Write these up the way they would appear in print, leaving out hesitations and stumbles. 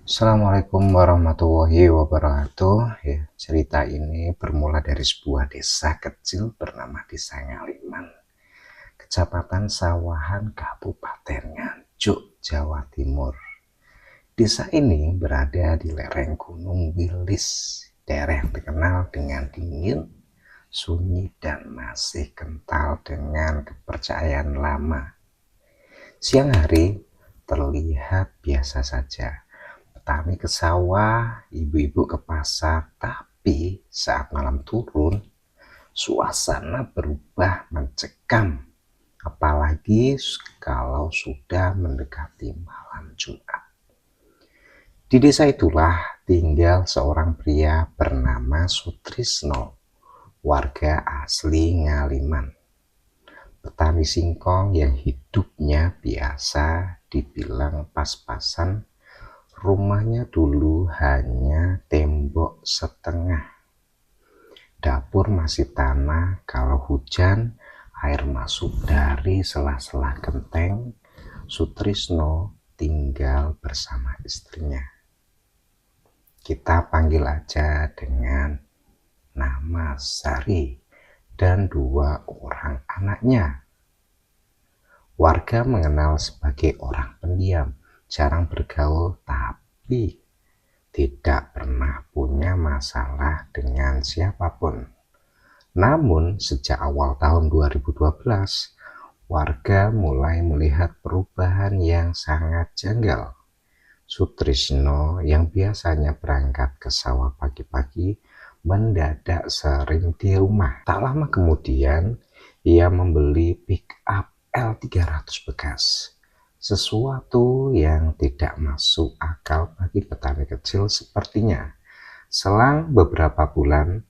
Assalamualaikum warahmatullahi wabarakatuh. Ya, cerita ini bermula dari sebuah desa kecil bernama Desa Ngaliman, Kecamatan Sawahan, Kabupaten Nganjuk, Jawa Timur. Desa ini berada di lereng Gunung Wilis, daerah yang dikenal dengan dingin, sunyi, dan masih kental dengan kepercayaan lama. Siang hari terlihat biasa saja. Petani ke sawah, ibu-ibu ke pasar, tapi saat malam turun, suasana berubah mencekam. Apalagi kalau sudah mendekati malam Jumat. Di desa itulah tinggal seorang pria bernama Sutrisno, warga asli Ngaliman. Petani singkong yang hidupnya biasa dibilang pas-pasan. Rumahnya dulu hanya tembok setengah. Dapur masih tanah, kalau hujan air masuk dari sela-sela genteng. Sutrisno tinggal bersama istrinya. Kita panggil aja dengan nama Sari dan 2 orang anaknya. Warga mengenal sebagai orang pendiam, jarang bergaul, tapi tidak pernah punya masalah dengan siapapun. Namun sejak awal tahun 2012, warga mulai melihat perubahan yang sangat janggal. Sutrisno yang biasanya berangkat ke sawah pagi-pagi mendadak sering di rumah. Tak lama kemudian ia membeli pick up L300 bekas. Sesuatu yang tidak masuk akal bagi petani kecil sepertinya. Selang beberapa bulan,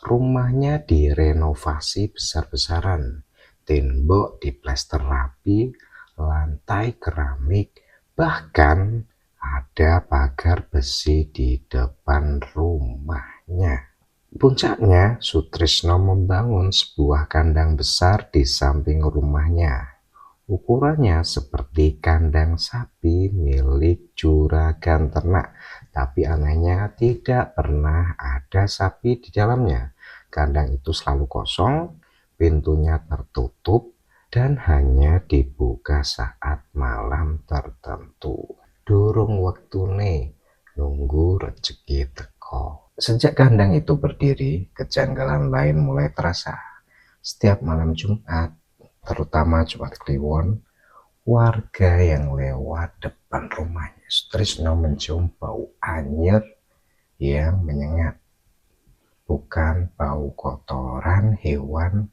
rumahnya direnovasi besar-besaran. Tembok diplester rapi, lantai keramik, bahkan ada pagar besi di depan rumahnya. Puncaknya, Sutrisno membangun sebuah kandang besar di samping rumahnya. Ukurannya seperti kandang sapi milik juragan ternak, tapi anehnya tidak pernah ada sapi di dalamnya. Kandang itu selalu kosong, pintunya tertutup, dan hanya dibuka saat malam tertentu. Durung wektune nunggu rejeki teko. Sejak kandang itu berdiri, kejanggalan lain mulai terasa. Setiap malam Jumat, terutama Jumat Kliwon, warga yang lewat depan rumahnya Sutrisno mencium bau anyir yang menyengat. Bukan bau kotoran hewan,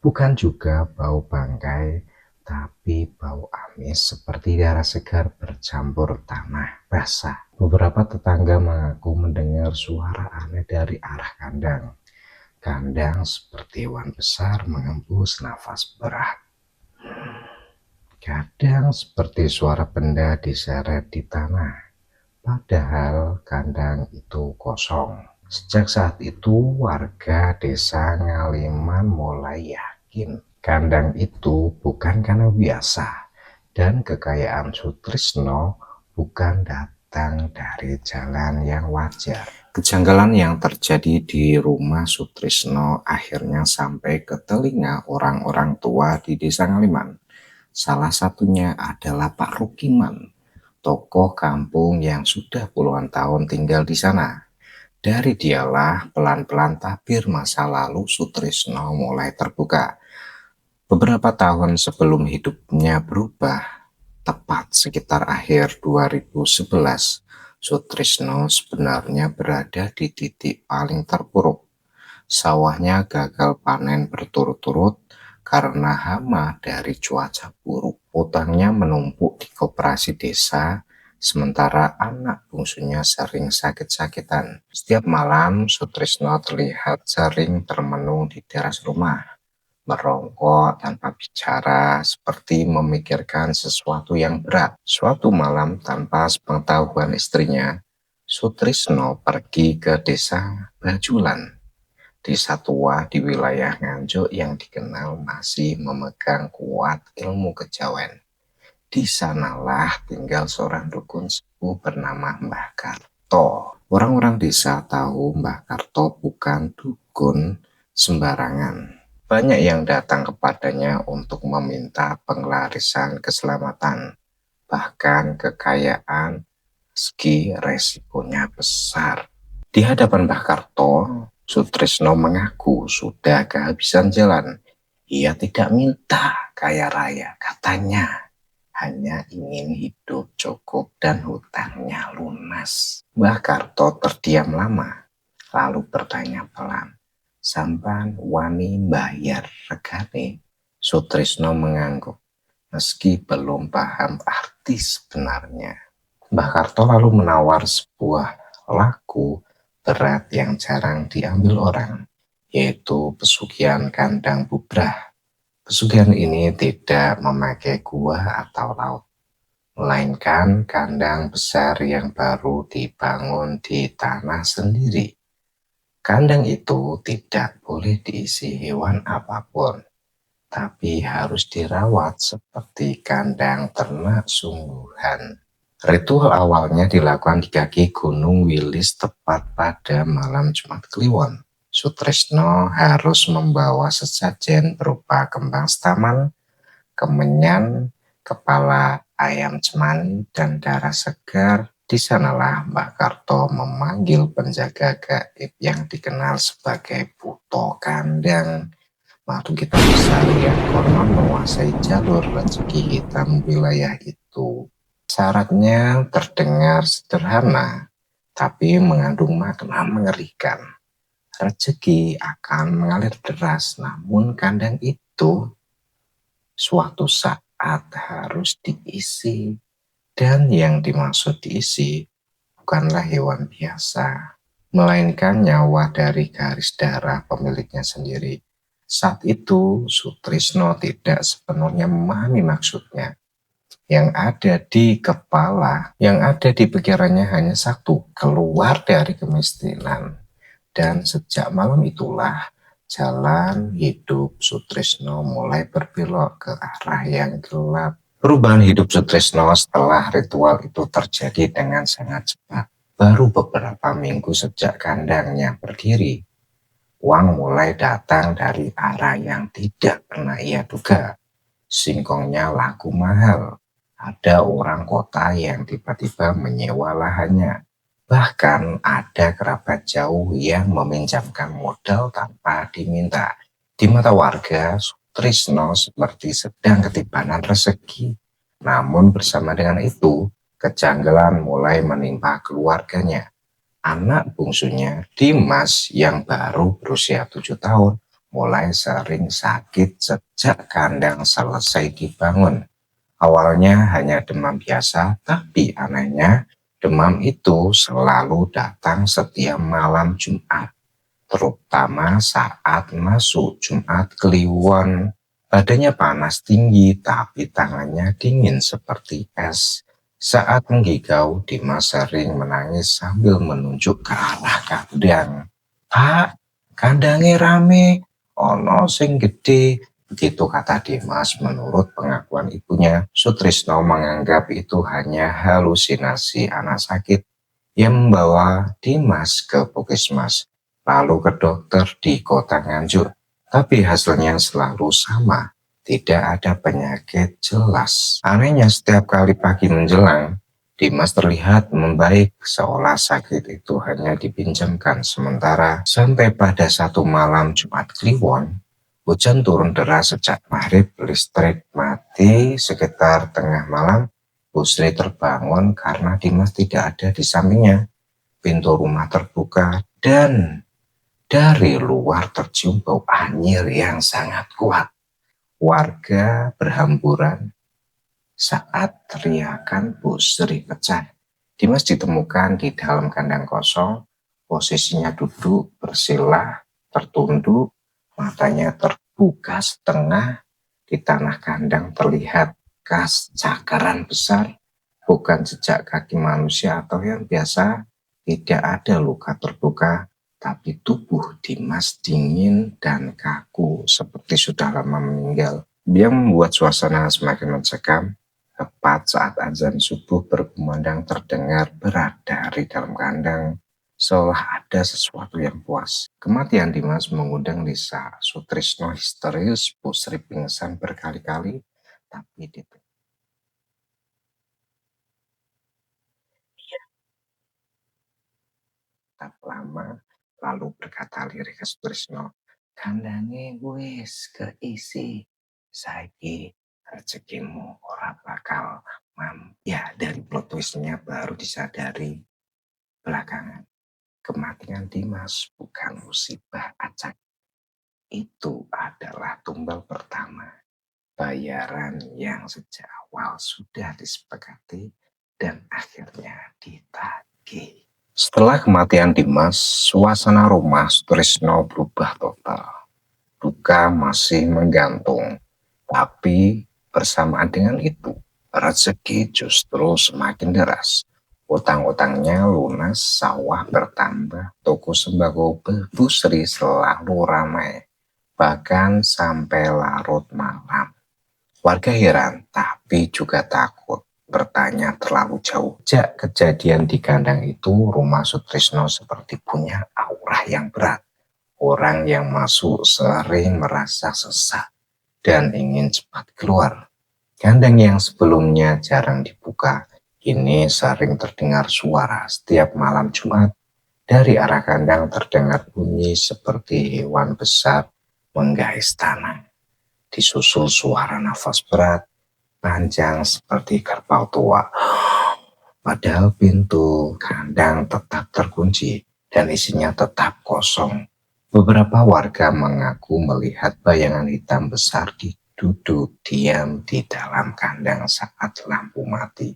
bukan juga bau bangkai, tapi bau amis seperti darah segar bercampur tanah basah. Beberapa tetangga mengaku mendengar suara aneh dari arah kandang. Kandang seperti hewan besar mengembus nafas berat. Kadang seperti suara benda diseret di tanah, padahal kandang itu kosong. Sejak saat itu, warga desa Ngaliman mulai yakin kandang itu bukan karena biasa, dan kekayaan Sutrisno bukan datang dari jalan yang wajar. Kejanggalan yang terjadi di rumah Sutrisno akhirnya sampai ke telinga orang-orang tua di desa Ngaliman. Salah satunya adalah Pak Rukiman, tokoh kampung yang sudah puluhan tahun tinggal di sana. Dari dialah pelan-pelan tabir masa lalu Sutrisno mulai terbuka. Beberapa tahun sebelum hidupnya berubah, tepat sekitar akhir 2011, Sutrisno sebenarnya berada di titik paling terpuruk. Sawahnya gagal panen berturut-turut karena hama dari cuaca buruk. Utangnya menumpuk di koperasi desa, sementara anak bungsunya sering sakit-sakitan. Setiap malam, Sutrisno terlihat sering termenung di teras rumah, merongkok tanpa bicara, seperti memikirkan sesuatu yang berat. Suatu malam, tanpa sepengetahuan istrinya, Sutrisno pergi ke desa Bajulan, desa tua di wilayah Nganjuk yang dikenal masih memegang kuat ilmu kejawen. Di sanalah tinggal seorang dukun sepuh bernama Mbah Karto. Orang-orang desa tahu Mbah Karto bukan dukun sembarangan. Banyak yang datang kepadanya untuk meminta penglarisan keselamatan, bahkan kekayaan, meski resikonya besar. Di hadapan Mbah Karto, Sutrisno mengaku sudah kehabisan jalan. Ia tidak minta kaya raya, katanya hanya ingin hidup cukup dan hutangnya lunas. Mbah Karto terdiam lama, lalu bertanya pelan, "Sampan wani bayar regane?" Sutrisno mengangguk, meski belum paham arti sebenarnya. Mbah Karto lalu menawar sebuah laku berat yang jarang diambil orang, yaitu pesugihan kandang bubrah. Pesugihan ini tidak memakai gua atau laut, melainkan kandang besar yang baru dibangun di tanah sendiri. Kandang itu tidak boleh diisi hewan apapun, tapi harus dirawat seperti kandang ternak sungguhan. Ritual awalnya dilakukan di kaki Gunung Wilis tepat pada malam Jumat Kliwon. Sutrisno harus membawa sesajen berupa kembang setaman, kemenyan, kepala ayam cemani, dan darah segar. Di sanalah Mbah Karto memanggil penjaga gaib yang dikenal sebagai Buto Kandang, makhluk hitam besar yang konon menguasai jalur rezeki hitam wilayah itu. Syaratnya terdengar sederhana, tapi mengandung makna mengerikan. Rezeki akan mengalir deras, namun kandang itu suatu saat harus diisi. Dan yang dimaksud diisi bukanlah hewan biasa, melainkan nyawa dari garis darah pemiliknya sendiri. Saat itu Sutrisno tidak sepenuhnya memahami maksudnya. Yang ada di kepala, yang ada di pikirannya hanya satu, keluar dari kemiskinan. Dan sejak malam itulah jalan hidup Sutrisno mulai berbelok ke arah yang gelap. Perubahan hidup Sutrisno setelah ritual itu terjadi dengan sangat cepat. Baru beberapa minggu sejak kandangnya berdiri, uang mulai datang dari arah yang tidak pernah ia duga. Singkongnya laku mahal. Ada orang kota yang tiba-tiba menyewa lahannya. Bahkan ada kerabat jauh yang meminjamkan modal tanpa diminta. Di mata warga, Sutrisno seperti sedang ketibanan rezeki. Namun bersama dengan itu, kejanggalan mulai menimpa keluarganya. Anak bungsunya, Dimas, yang baru berusia 7 tahun, mulai sering sakit sejak kandang selesai dibangun. Awalnya hanya demam biasa, tapi anehnya demam itu selalu datang setiap malam Jumat, terutama saat masuk Jumat Kliwon. Badannya panas tinggi, tapi tangannya dingin seperti es. Saat menggigau, Dimas sering menangis sambil menunjuk ke arah kandang. "Pak, kandangnya rame, ono sing gede." Begitu kata Dimas. Menurut pengakuan ibunya, Sutrisno menganggap itu hanya halusinasi anak sakit yang membawa Dimas ke puskesmas, lalu ke dokter di kota Nganjuk. Tapi hasilnya selalu sama, tidak ada penyakit jelas. Anehnya setiap kali pagi menjelang, Dimas terlihat membaik, seolah sakit itu hanya dipinjamkan sementara. Sampai pada satu malam Jumat Kliwon, hujan turun deras sejak maghrib, listrik mati sekitar tengah malam. Bu Sri terbangun karena Dimas tidak ada di sampingnya. Pintu rumah terbuka dan dari luar tercium bau anyir yang sangat kuat. Warga berhamburan saat teriakan Bu Sri pecah. Dimas ditemukan di dalam kandang kosong, posisinya duduk bersila, tertunduk, matanya terbuka setengah. Di tanah kandang terlihat bekas cakaran besar, bukan jejak kaki manusia atau yang biasa. Tidak ada luka terbuka, tapi tubuh Dimas dingin dan kaku seperti sudah lama meninggal. Yang membuat suasana semakin mencekam. Tepat saat azan subuh berkumandang terdengar berat dari dalam kandang, seolah ada sesuatu yang puas. Kematian Dimas mengundang Lisa. Sutrisno histeris, Bu Sri pingsan berkali-kali, tapi tetap lama, lalu berkata lirih ke Sutrisno, "Kandange wis keisi, saiki rezekimu ora bakal mam." Ya, dari plot twistnya baru disadari belakangan. Kematian Dimas bukan musibah acak, itu adalah tumbal pertama, bayaran yang sejak awal sudah disepakati dan akhirnya ditagih. Setelah kematian Dimas, suasana rumah Sutrisno berubah total. Duka masih menggantung, tapi bersamaan dengan itu, rezeki justru semakin deras. Utang-utangnya lunas, sawah bertambah, toko sembako Bu Sri selalu ramai, bahkan sampai larut malam. Warga heran, tapi juga takut, bertanya terlalu jauh. Sejak kejadian di kandang itu, rumah Sutrisno seperti punya aura yang berat. Orang yang masuk sering merasa sesak dan ingin cepat keluar. Kandang yang sebelumnya jarang dibuka, kini sering terdengar suara setiap malam Jumat. Dari arah kandang terdengar bunyi seperti hewan besar menggais tanah. Disusul suara nafas berat, panjang seperti kerbau tua. Padahal pintu kandang tetap terkunci dan isinya tetap kosong. Beberapa warga mengaku melihat bayangan hitam besar duduk diam di dalam kandang saat lampu mati.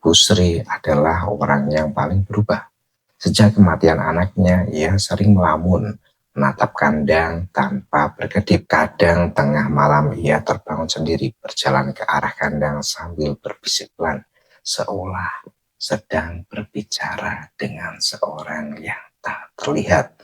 Bu Sri adalah orang yang paling berubah. Sejak kematian anaknya, ia sering melamun, menatap kandang tanpa berkedip. Kadang tengah malam ia terbangun sendiri, berjalan ke arah kandang sambil berbisik pelan, seolah sedang berbicara dengan seorang yang tak terlihat.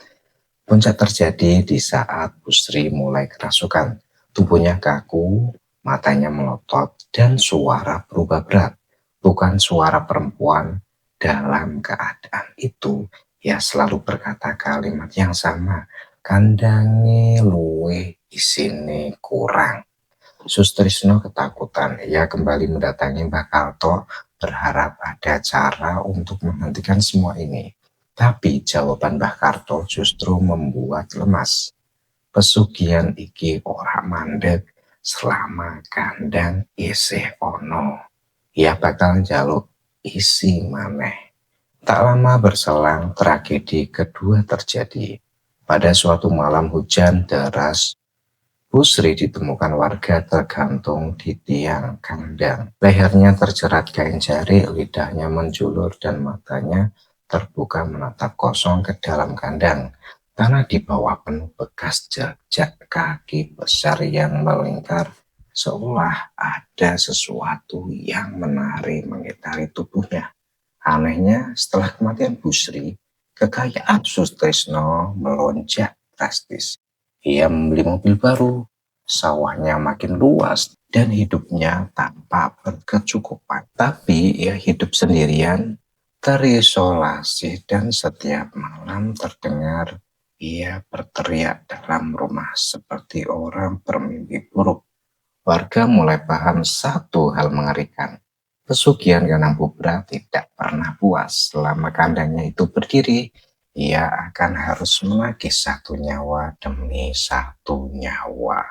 Puncak terjadi di saat Bu Sri mulai kerasukan. Tubuhnya kaku, matanya melotot, dan suara berubah berat. Bukan suara perempuan. Dalam keadaan itu, ia selalu berkata kalimat yang sama. Kandange luwe, isine kurang. Sustrisno ketakutan. Ia kembali mendatangi Mbak Kalto, berharap ada cara untuk menghentikan semua ini. Tapi jawaban Mbah Karto justru membuat lemas. Pesugihan iki ora mandek selama kandang isih ono. Ia bakal njaluk isi maneh. Tak lama berselang, tragedi kedua terjadi. Pada suatu malam hujan deras, Bu Sri ditemukan warga tergantung di tiang kandang. Lehernya terjerat kain jari, lidahnya menjulur dan matanya terbuka menatap kosong ke dalam kandang. Tanah di bawah penuh bekas jejak kaki besar yang melingkar, seolah ada sesuatu yang menari mengitari tubuhnya. Anehnya, setelah kematian Bu Sri, kekayaan Sutrisno melonjak drastis. Ia membeli mobil baru, sawahnya makin luas, dan hidupnya tanpa berkecukupan. Tapi ia hidup sendirian, terisolasi, dan setiap malam terdengar ia berteriak dalam rumah seperti orang bermimpi buruk. Warga mulai paham satu hal mengerikan. Pesugihan kandang Bubra tidak pernah puas. Selama kandangnya itu berdiri, ia akan harus menagih satu nyawa demi satu nyawa.